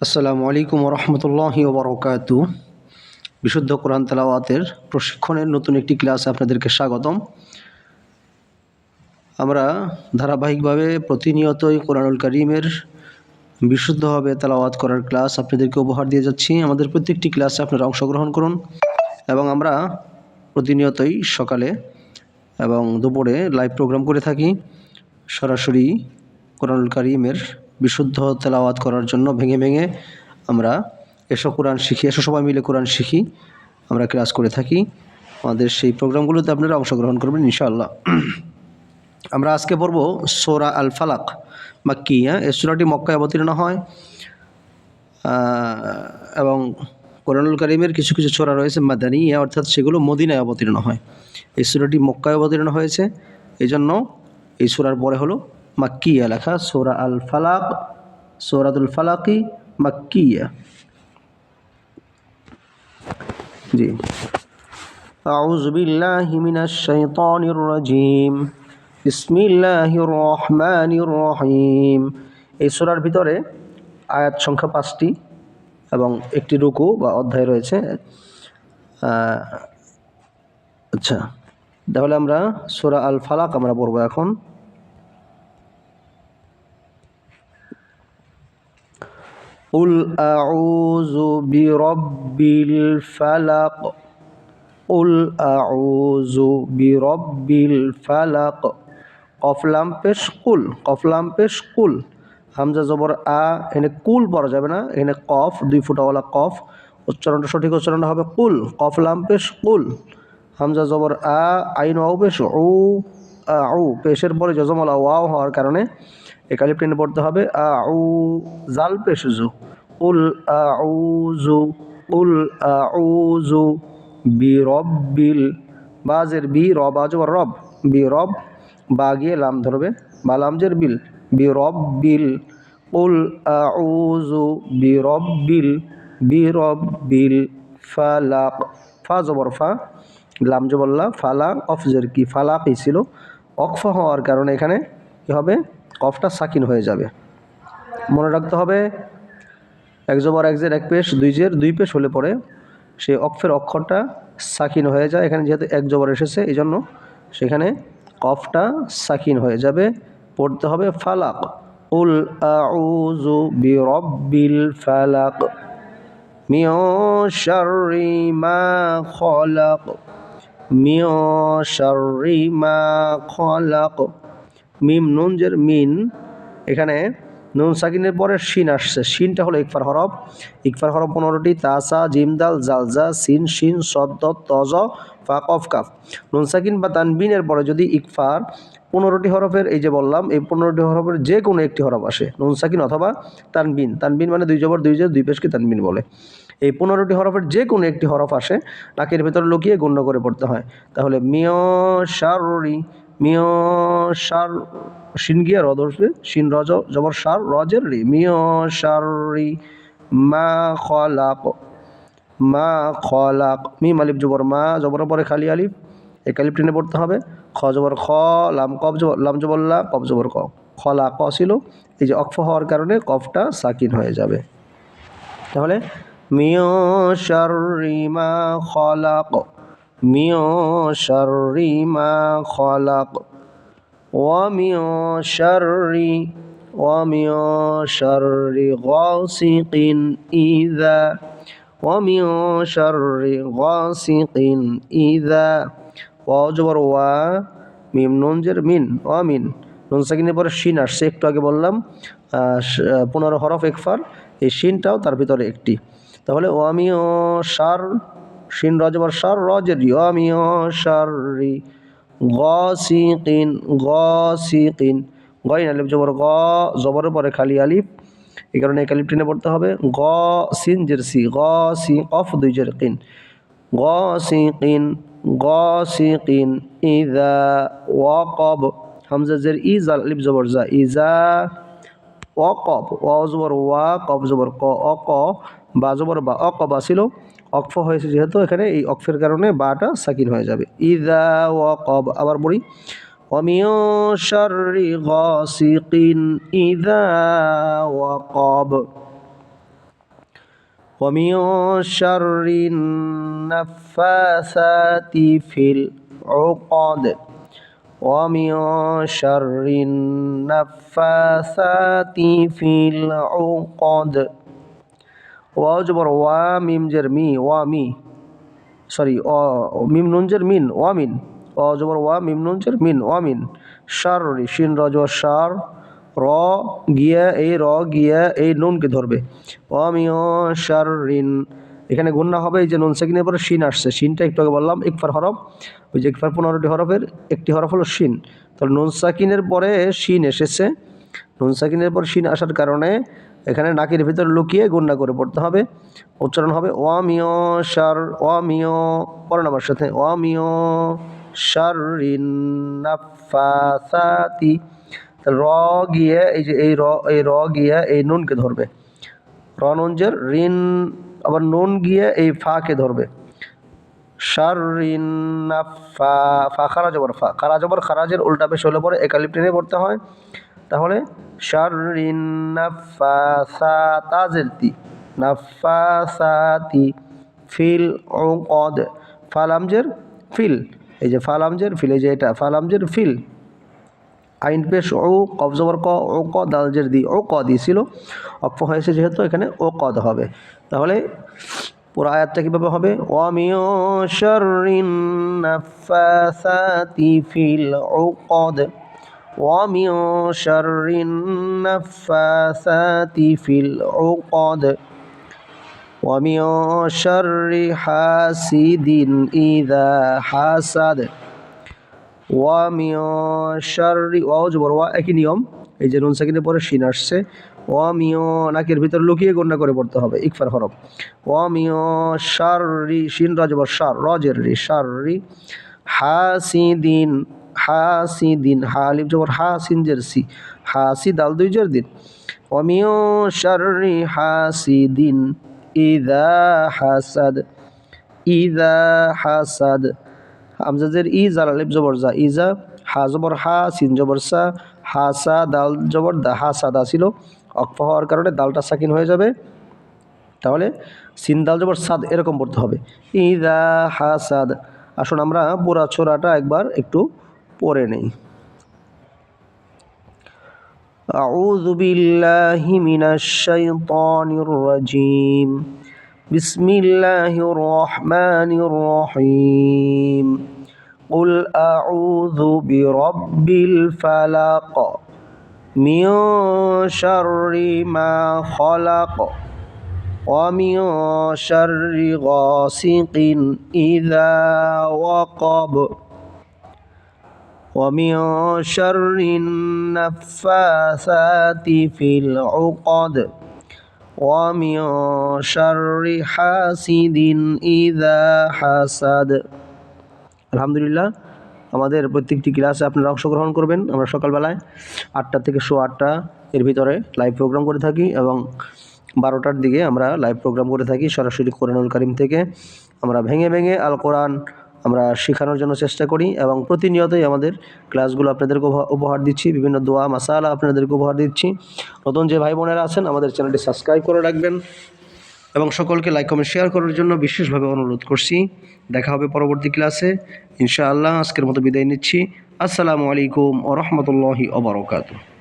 আসসালামু আলাইকুম রহমতুল্লাহি ওবরাকাতু। বিশুদ্ধ কোরআন তেলাওয়াতের প্রশিক্ষণের নতুন একটি ক্লাসে আপনাদেরকে স্বাগতম। আমরা ধারাবাহিকভাবে প্রতিনিয়তই কোরআনুল কারীমের বিশুদ্ধভাবে তেলাওয়াত করার ক্লাস আপনাদেরকে উপহার দিয়ে যাচ্ছি। আমাদের প্রত্যেকটি ক্লাসে আপনারা অংশগ্রহণ করুন এবং আমরা প্রতিনিয়তই সকালে এবং দুপুরে লাইভ প্রোগ্রাম করে থাকি। সরাসরি কোরআনুল কারীমের বিশুদ্ধ তেলাওয়াত করার জন্য ভেঙে ভেঙে আমরা কোরআন শিখি, সবাই মিলে কোরআন শিখি, আমরা ক্লাস করে থাকি। আমাদের সেই প্রোগ্রামগুলোতে আপনারা অংশগ্রহণ করবেন ইনশাআল্লাহ। আমরা আজকে পড়ব সূরা আল ফালাক মাক্কিয়া। এই সূরাটি মক্কায় অবতীর্ণ হয় এবং কোরআনুল কারীমের কিছু কিছু সূরা রয়েছে মাদানিয়া, অর্থাৎ সেগুলো মদিনায় অবতীর্ণ হয়। এই সূরাটি মক্কায় অবতীর্ণ হয়েছে, এই জন্য এই সূরার পরে হলো মাক্কিয়া লেখা, সূরা আল ফালাক, সূরাতুল ফালাকি মাক্কিয়া। জি, আউযু বিল্লাহি মিনাশ শাইতানির রাজিম, বিসমিল্লাহির রহমানির রহিম। এই সূরার ভিতরে আয়াত সংখ্যা 5টি এবং একটি রুকু বা অধ্যায় রয়েছে। আচ্ছা, তাহলে আমরা সূরা আল ফালাক আমরা পড়ব এখন। কুল আউযু বিরাব্বিল ফালাক, কুল আউযু বিরাব্বিল ফালাক। কফ লাম পেশ কুল, কফ লাম পেশ কুল, হামজা জবর আ, এখানে কুল পড়া যাবে না, এখানে কফ, 2 ফুটাওয়ালা কফ, উচ্চারণটা সঠিক উচ্চারণটা হবে কুল, কফ লাম পেশ কুল, হামজা জবর আ, আইন ওয়াও পেশ উ, আউ পেশের পরে জজমওয়ালা ওয়াও হওয়ার কারণে একালিফ টেনে পড়তে হবে আউ, জাল পেশ জু, কুল আউযু, কুল আউযু বিরব্বিল, বাজের বি, রব আজবর রব, বিরব, বা গিয়ে লাম ধরবে, বা লামজের বিল, বিরব্বিল, কুল আউযু বিরব্বিল, বিরব্বিল ফালাক, ফা জবর ফা, লাম জবল্লা, ফালাক অফজের কি, ফালাকই ছিল, অক্ফ হওয়ার কারণে এখানে কি হবে, কফটা সাকিন হয়ে যাবে। মনে রাখতে হবে এক জবর এক জের এক পেশ, দুই জের দুই পেশ হলে পরে সেই অক্ষের অক্ষরটা সাকিন হয়ে যায়। এখানে যেহেতু এক জবর এসেছে এই জন্য সেখানে কফটা সাকিন হয়ে যাবে, পড়তে হবে ফালাক, কুল আউযু বিরাব্বিল ফালাক, মিন শাররি মা খলাক, মিন শাররি মা খলাক। মিম নুন জের মিন, এখানে নুন সাকিনের পরে শিন আসছে, শিনটা হলো ইকফার হরফ। ইকফার হরফ 15টি, তাসা, জিম, দাল, জালজা, সিন, শিন, সদ্দ, তজ, ফা, কফ, কাফ। নুন সাকিন বা তানবিনের পরে যদি ইকফার 15টি হরফের, এই যে বললাম এই 15টি হরফের যে কোনো একটি হরফ আসে, নুন সাকিন অথবা তানবিন, তানবিন মানে 2 জবর 2 জের 2 পেশকে তানবিন বলে, এই 15টি হরফের যে কোনো একটি হরফ আসে নাকের ভেতরে লুকিয়ে গণ্য করে পড়তে হয়। তাহলে মিয় শাররি, মিয় শার, শিন গিয়ে র ধরবে, শিন রজ জবর সার, রজের রি, মিয় শাররি মা খলাক, মা খলাক। মিম আলিফ জবর মা, জবর পরে খালি আলিফ, এই আলিফ টেনে পড়তে হবে। খ জবর খ, লাম কফ জবর, লাম জবর লা, কফ জবর ক, খলা ক ছিল, এই যে অক্ফ হওয়ার কারণে কফটা সাকিন হয়ে যাবে। তাহলে মিয় শাররি মা খলাক, মিয় শাররি মা খলাক, ওয়া মিয় শাররি, ওয়া মিয় শাররি গাসিকিন ইযা, ওয়া মিয় শাররি গাসিকিন ইযা। ওয়া জবর ওয়া, মিম নুন জের মিন, ওয়া মিন, নুন সাকিনের পরে শিন আসছে, একটু আগে বললাম 15 হরফ ইকফার, এই শিনটাও তার ভিতরে একটি। তাহলে ওয়া মিয় শার, শিন র জবর শার, রজের রি, ওয়া মিয় শাররি গাসিকিন, গাসিকিন, গইন আলিফ জবর গ, জবরের পরে খালি আলিফ, এই কারণে এক আলিফ টেনে পড়তে হবে। গ সিন জের সি, গ সি কফ 2 জের কিন, গাসিকিন, গাসিকিন ইযা ওয়াকাব, হামজা জের ই, জাল আলিফ জবর জা, ইযা ওয়াকাব, ওয়া জবর ওয়া, কফ জবর ক, অক, বা জবর বা, অকবা ছিল, অক্ফ হয়েছে যেহেতু এখানে এই অক্ফের কারণে বাটা সাকিন হয়ে যাবে। ইযা ওয়াকাব, আবার পড়ি, ওয়া মিন শাররি গাসিকিন ইযা ওয়াকাব। ومن شر النفاثات في العقد ومن شر النفاثات في العقد ওয়াও জবর ওয়া মিম জের মি ওয়া মি সরি মিম নুন জের মিন ওয়া মিন ওয়াও জবর ওয়া মিম নুন জের মিন ওয়া মিন শাররি শিন র জবর শার র গিয়া এই নুনকে ধরবে ওয়া মিন শাররিন এখানে গুণনা হবে এই যে নুন সাকিনের পরে শিন আসছে শিনটা একটু আগে বললাম ইকফার হরফ ওই যে ইকফার 15টি হরফের একটি হরফ হলো শিন তাহলে নুন সাকিনের পরে শিন এসেছে নুন সাকিনের পর শিন আসার কারণে এখানে নাকের ভিতর লুকিয়ে গুণনা করে পড়তে হবে উচ্চারণ হবে ওয়ামিও শার ওয়ামিও পড়েন আমার সাথে ওয়ামিও শাররিন নাফাসাতি র গিয়ে এই যে এই র গিয়ে এই নুনকে ধরবে র নুন জের রিন আবার নুন গিয়ে এই ফাকে ধরবে শাররিন নাফা ফা খারা জবর ফা খারা জবর খারাজের উল্টা পেশ হলে পরে একালিপ টেনে পড়তে হয় তাহলে শাররিন নাফাসাতি ফিল উকদ ফালামজের ফিল এই যে ফালামজের ফিল এই যে এটা ফালামজের ফিল আইন পেশ ও কফ জবর ক ও ক দালজের দি ও ক দিয়েছিল অক্ফ হয়েছে যেহেতু এখানে ও কদ হবে তাহলে পুরো আয়াতটা কীভাবে হবে ওয়ামিও শাররিন নাফাসাতি ফিল উকদ ومن شر النفاثات في العقد ومن شر حاسد إذا حسد ومن شر ওয়াও জবর ওয়া একই নিয়ম এই যে নুন সাকিনের পরে শিন আসছে ওয়ামিও নাকের ভিতর লুকিয়ে গণনা করে পড়তে হবে ইকফার হরফ ওয়ামিও শাররি শিন রা জবর শার রজের রি শাররি হাসিদিন হাসিদিন হা আলিফ জবর হা সিন জের সি হাসি দাল দুই জের দিন ওয়ামিও শাররি হাসিদিন ইযা হাসাদ হামজাজের ই জাল আলিফ জবর জা ইজা হা জবর হা সিন জবর সা হাসা দাল জবর দা হাসাদা ছিল অক্ফ হওয়ার কারণে দালটা সাকিন হয়ে যাবে তাহলে সিন দাল জবর সাদ এরকম পড়তে হবে ইযা হাসাদ আসুন আমরা পুরা ছোরাটা একবার একটু পড়ে নেই আউযু বিল্লাহি মিনাশ শাইতানির রাজিম বিসমিল্লাহির রহমানির রহিম কুল আউযু বিরাব্বিল ফালাক মিন শাররি মা খালাক ওয়া মিন শাররি গাসিকিন ইযা ওয়াকাব ومن شر النفاثات في العقد ومن شر حاسد إذا حسد আলহামদুলিল্লাহ আমাদের প্রত্যেকটি ক্লাসে আপনারা অংশগ্রহণ করবেন আমরা সকালবেলায় 8টা থেকে 8:15 এর ভিতরে লাইভ প্রোগ্রাম করে থাকি এবং 12টার দিকে আমরা লাইভ প্রোগ্রাম করে থাকি সরাসরি কোরআনুল কারীম থেকে আমরা ভেঙে ভেঙে আল কোরআন আমরা শেখানোর জন্য চেষ্টা করি এবং প্রতিনিয়তই আমাদের ক্লাসগুলো আপনাদেরকে উপহার দিচ্ছি বিভিন্ন দোয়া মাসালা আপনাদেরকে উপহার দিচ্ছি নতুন যে ভাই বোনেরা আছেন আমাদের চ্যানেলটি সাবস্ক্রাইব করে রাখবেন এবং সকলকে লাইক কমেন্ট শেয়ার করার জন্য বিশেষভাবে অনুরোধ করছি দেখা হবে পরবর্তী ক্লাসে ইনশাআল্লাহ আজকের মতো বিদায় নিচ্ছি আসসালামু আলাইকুম ওয়া রাহমাতুল্লাহি ওয়া বারাকাতুহু